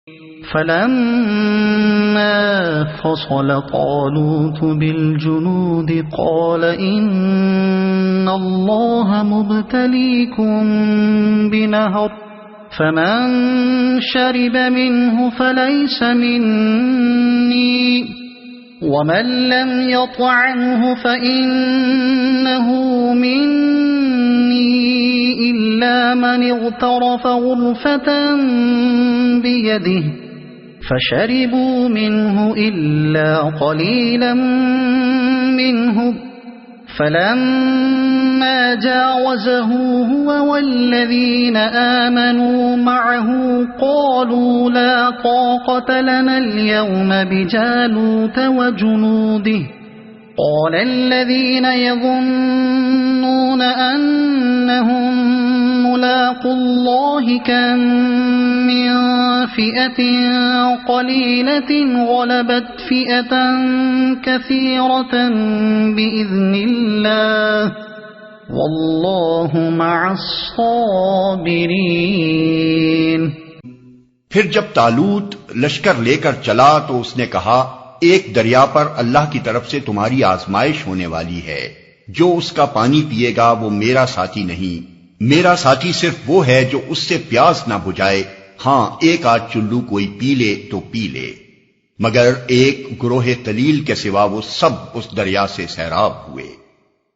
فلما فصل طالوت بالجنود قال إن الله مبتليكم بنهر فمن شرب منه فليس مني ومن لم يطعمه فإنه مني إلا من اغترف غرفة بيده فشربوا منه إلا قليلا منهم فلما جاوزه هو والذين آمنوا معه قالوا لا طاقة لنا اليوم بجالوت وجنوده قال الذين يظنون أنهم ملاقو الله كم من فئة قليلة غلبت فئة كثيرة بإذن الله والله مع الصابرين۔ پھر جب طالوت لشکر لے کر چلا تو اس نے کہا، ایک دریا پر اللہ کی طرف سے تمہاری آزمائش ہونے والی ہے، جو اس کا پانی پیے گا وہ میرا ساتھی نہیں، میرا ساتھی صرف وہ ہے جو اس سے پیاس نہ بجھائے، ہاں ایک آدھ چلو کوئی پی لے تو پی لے، مگر ایک گروہ تلیل کے سوا وہ سب اس دریا سے سیراب ہوئے۔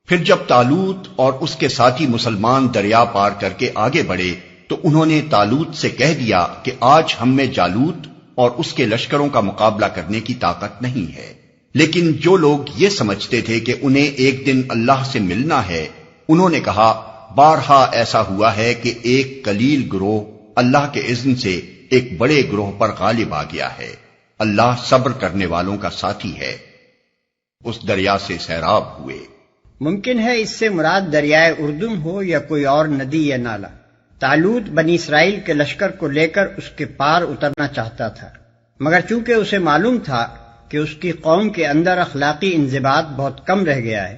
پھر جب طالوت اور اس کے ساتھی مسلمان دریا پار کر کے آگے بڑھے تو انہوں نے طالوت سے کہہ دیا کہ آج ہم میں جالوت اور اس کے لشکروں کا مقابلہ کرنے کی طاقت نہیں ہے۔ لیکن جو لوگ یہ سمجھتے تھے کہ انہیں ایک دن اللہ سے ملنا ہے، انہوں نے کہا، بارہا ایسا ہوا ہے کہ ایک قلیل گروہ اللہ کے اذن سے ایک بڑے گروہ پر غالب آ گیا ہے، اللہ صبر کرنے والوں کا ساتھی ہے۔ اس دریا سے سیراب ہوئے۔ ممکن ہے اس سے مراد دریائے اردن ہو یا کوئی اور ندی یا نالا۔ طالوت بنی اسرائیل کے لشکر کو لے کر اس کے پار اترنا چاہتا تھا، مگر چونکہ اسے معلوم تھا کہ اس کی قوم کے اندر اخلاقی انضباط بہت کم رہ گیا ہے،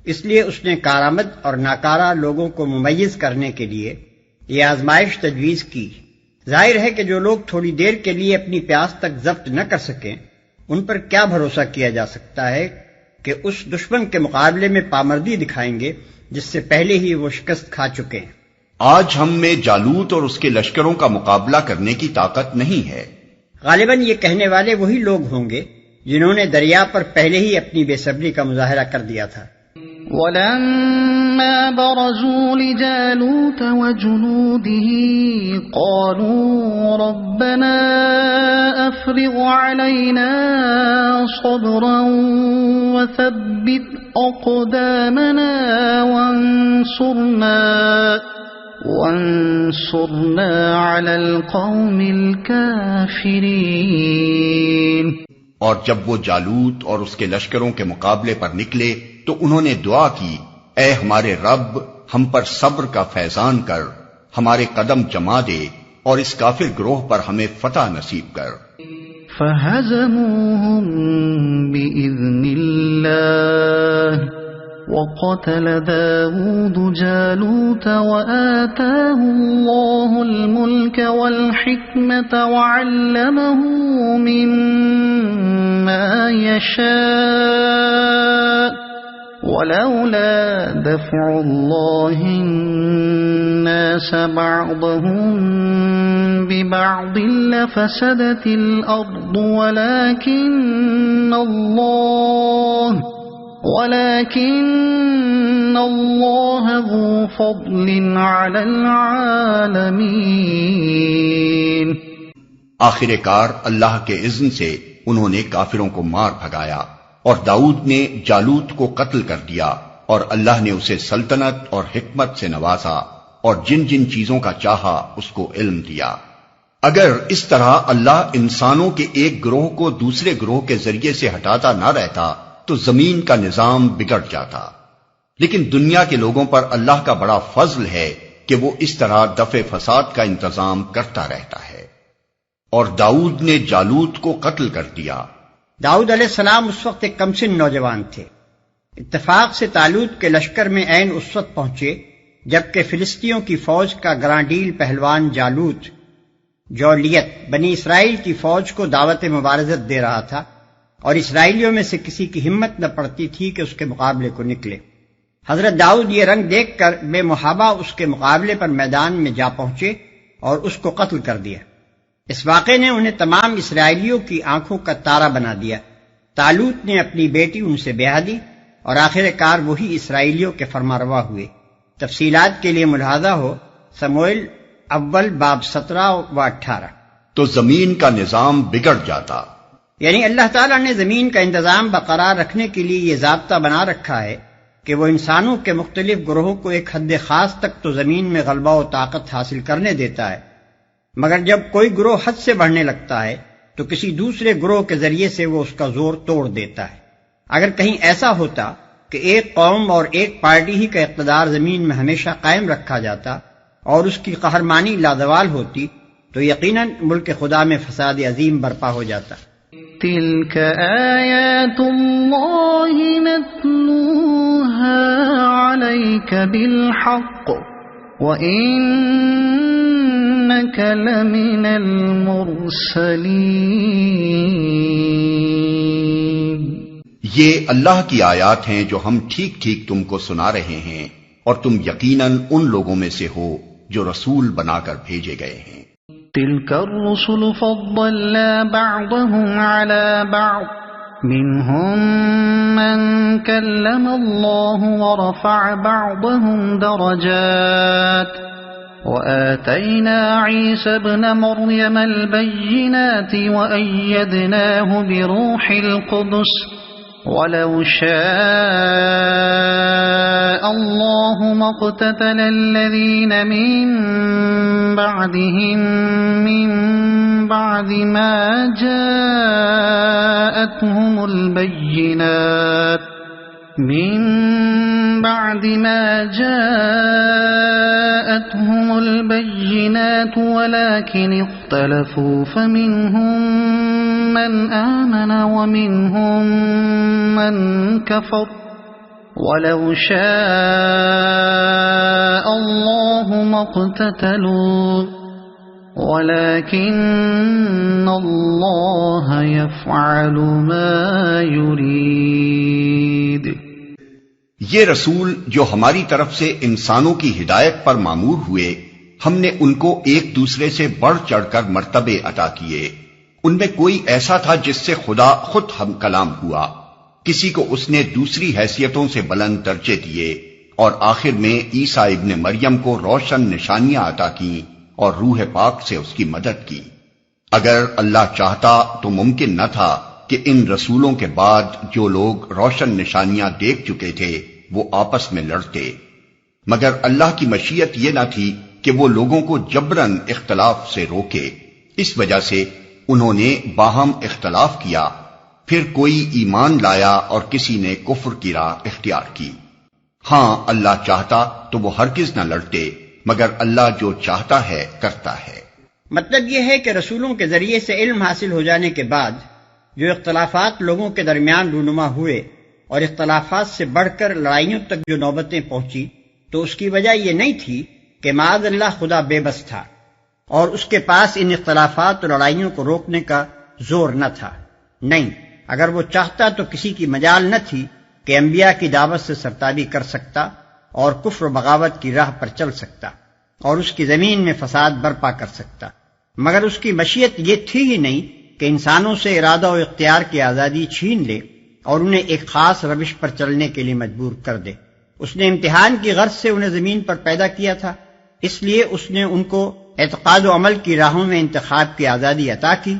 اس لیے اس نے کارآمد اور ناکارہ لوگوں کو ممیز کرنے کے لیے یہ آزمائش تجویز کی۔ ظاہر ہے کہ جو لوگ تھوڑی دیر کے لیے اپنی پیاس تک ضبط نہ کر سکیں، ان پر کیا بھروسہ کیا جا سکتا ہے کہ اس دشمن کے مقابلے میں پامردی دکھائیں گے جس سے پہلے ہی وہ شکست کھا چکے ہیں۔ آج ہم میں جالوت اور اس کے لشکروں کا مقابلہ کرنے کی طاقت نہیں ہے۔ غالباً یہ کہنے والے وہی لوگ ہوں گے جنہوں نے دریا پر پہلے ہی اپنی بے صبری کا مظاہرہ کر دیا تھا۔ وَلَمَّا بَرَزُوا لِجَالُوتَ وَجُنُودِهِ قَالُوا رَبَّنَا أَفْرِغْ عَلَيْنَا صَبْرًا وَثَبِّتْ أَقْدَامَنَا وَانصُرْنَا عَلَى الْقَوْمِ الْكَافِرِينَ۔ اور جب وہ جالوت اور اس کے لشکروں کے مقابلے پر نکلے تو انہوں نے دعا کی، اے ہمارے رب، ہم پر صبر کا فیضان کر، ہمارے قدم جما دے اور اس کافر گروہ پر ہمیں فتح نصیب کر۔ فَهَزَمُوهُم بِإِذْنِ اللَّهِ وَقَتَلَ دَاوُودُ جَالُوتَ وَآتَاهُ اللَّهُ الْمُلْكَ وَالْحِكْمَةَ وَعَلَّمَهُ مِمَّا يَشَاءُ وَلَوْلَا دَفْعُ اللَّهِ النَّاسَ بَعْضَهُم بِبَعْضٍ لَفَسَدَتِ الْأَرْضُ وَلَكِنَّ اللَّهَ ذُو فَضْلٍ عَلَى الْعَالَمِينَ۔ آخر کار اللہ کے اذن سے انہوں نے کافروں کو مار بھگایا اور داؤد نے جالوت کو قتل کر دیا، اور اللہ نے اسے سلطنت اور حکمت سے نوازا اور جن جن چیزوں کا چاہا اس کو علم دیا۔ اگر اس طرح اللہ انسانوں کے ایک گروہ کو دوسرے گروہ کے ذریعے سے ہٹاتا نہ رہتا تو زمین کا نظام بگڑ جاتا، لیکن دنیا کے لوگوں پر اللہ کا بڑا فضل ہے کہ وہ اس طرح دفع فساد کا انتظام کرتا رہتا ہے۔ اور داؤد نے جالوت کو قتل کر دیا۔ داؤد علیہ السلام اس وقت ایک کمسن نوجوان تھے۔ اتفاق سے طالوت کے لشکر میں عین اس وقت پہنچے جبکہ فلسطینیوں کی فوج کا گرانڈیل پہلوان جالوت جولیت بنی اسرائیل کی فوج کو دعوت مبارزت دے رہا تھا، اور اسرائیلیوں میں سے کسی کی ہمت نہ پڑتی تھی کہ اس کے مقابلے کو نکلے۔ حضرت داؤد یہ رنگ دیکھ کر بے محابہ اس کے مقابلے پر میدان میں جا پہنچے اور اس کو قتل کر دیا۔ اس واقعے نے انہیں تمام اسرائیلیوں کی آنکھوں کا تارا بنا دیا۔ طالوت نے اپنی بیٹی ان سے بیاہ دی، اور آخر کار وہی اسرائیلیوں کے فرمانروا ہوئے۔ تفصیلات کے لیے ملاحظہ ہو سموئیل اول باب 17 و 18۔ تو زمین کا نظام بگڑ جاتا، یعنی اللہ تعالیٰ نے زمین کا انتظام برقرار رکھنے کے لیے یہ ضابطہ بنا رکھا ہے کہ وہ انسانوں کے مختلف گروہوں کو ایک حد خاص تک تو زمین میں غلبہ و طاقت حاصل کرنے دیتا ہے، مگر جب کوئی گروہ حد سے بڑھنے لگتا ہے تو کسی دوسرے گروہ کے ذریعے سے وہ اس کا زور توڑ دیتا ہے۔ اگر کہیں ایسا ہوتا کہ ایک قوم اور ایک پارٹی ہی کا اقتدار زمین میں ہمیشہ قائم رکھا جاتا اور اس کی قہرمانی لازوال ہوتی تو یقیناً ملک خدا میں فساد عظیم برپا ہو جاتا۔ تلك آیات اللہ نتلوها علیک بالحق وإنک لمن المرسلین۔ یہ اللہ کی آیات ہیں جو ہم ٹھیک ٹھیک تم کو سنا رہے ہیں، اور تم یقیناً ان لوگوں میں سے ہو جو رسول بنا کر بھیجے گئے ہیں۔ تلك الرسل فضلنا بعضهم على بعض منهم من كلم الله ورفع بعضهم درجات وآتينا عيسى ابن مريم البينات وأيدناه بروح القدس وَلَوْ شَاءَ اللَّهُ مَا اقْتَتَلَ الَّذِينَ مِن بَعْدِهِم مِّن بَعْدِ مَا جَاءَتْهُمُ الْبَيِّنَاتُ وَلَكِنِ اخْتَلَفُوا فَمِنْهُم من آمن ومنهم من كفر ولو شاء الله ما اقتتلوا ولكن الله يفعل ما يريد۔ یہ رسول جو ہماری طرف سے انسانوں کی ہدایت پر مامور ہوئے، ہم نے ان کو ایک دوسرے سے بڑھ چڑھ کر مرتبے عطا کیے۔ ان میں کوئی ایسا تھا جس سے خدا خود ہم کلام ہوا، کسی کو اس نے دوسری حیثیتوں سے بلند درجے دیے، اور آخر میں عیسیٰ ابن مریم کو روشن نشانیاں عطا کیں اور روح پاک سے اس کی مدد کی۔ اگر اللہ چاہتا تو ممکن نہ تھا کہ ان رسولوں کے بعد جو لوگ روشن نشانیاں دیکھ چکے تھے وہ آپس میں لڑتے، مگر اللہ کی مشیت یہ نہ تھی کہ وہ لوگوں کو جبراً اختلاف سے روکے، اس وجہ سے انہوں نے باہم اختلاف کیا، پھر کوئی ایمان لایا اور کسی نے کفر کی راہ اختیار کی۔ ہاں اللہ چاہتا تو وہ ہرگز نہ لڑتے، مگر اللہ جو چاہتا ہے کرتا ہے۔ مطلب یہ ہے کہ رسولوں کے ذریعے سے علم حاصل ہو جانے کے بعد جو اختلافات لوگوں کے درمیان رونما ہوئے اور اختلافات سے بڑھ کر لڑائیوں تک جو نوبتیں پہنچی، تو اس کی وجہ یہ نہیں تھی کہ معاذ اللہ خدا بے بس تھا اور اس کے پاس ان اختلافات اور لڑائیوں کو روکنے کا زور نہ تھا۔ نہیں، اگر وہ چاہتا تو کسی کی مجال نہ تھی کہ انبیاء کی دعوت سے سرتابی کر سکتا اور کفر و بغاوت کی راہ پر چل سکتا اور اس کی زمین میں فساد برپا کر سکتا، مگر اس کی مشیت یہ تھی ہی نہیں کہ انسانوں سے ارادہ و اختیار کی آزادی چھین لے اور انہیں ایک خاص روش پر چلنے کے لیے مجبور کر دے۔ اس نے امتحان کی غرض سے انہیں زمین پر پیدا کیا تھا، اس لیے اس نے ان کو اعتقاد و عمل کی راہوں میں انتخاب کی آزادی عطا کی،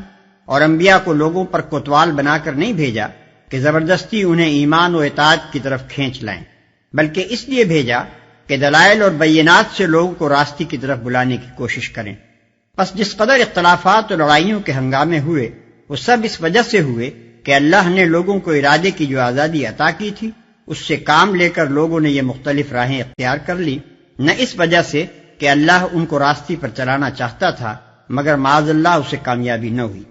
اور انبیاء کو لوگوں پر کوتوال بنا کر نہیں بھیجا کہ زبردستی انہیں ایمان و اطاعت کی طرف کھینچ لائیں، بلکہ اس لیے بھیجا کہ دلائل اور بینات سے لوگوں کو راستے کی طرف بلانے کی کوشش کریں۔ پس جس قدر اختلافات اور لڑائیوں کے ہنگامے ہوئے وہ سب اس وجہ سے ہوئے کہ اللہ نے لوگوں کو ارادے کی جو آزادی عطا کی تھی اس سے کام لے کر لوگوں نے یہ مختلف راہیں اختیار کر لی، نہ اس وجہ سے کہ اللہ ان کو راستے پر چلانا چاہتا تھا، مگر معاذ اللہ اسے کامیابی نہ ہوئی۔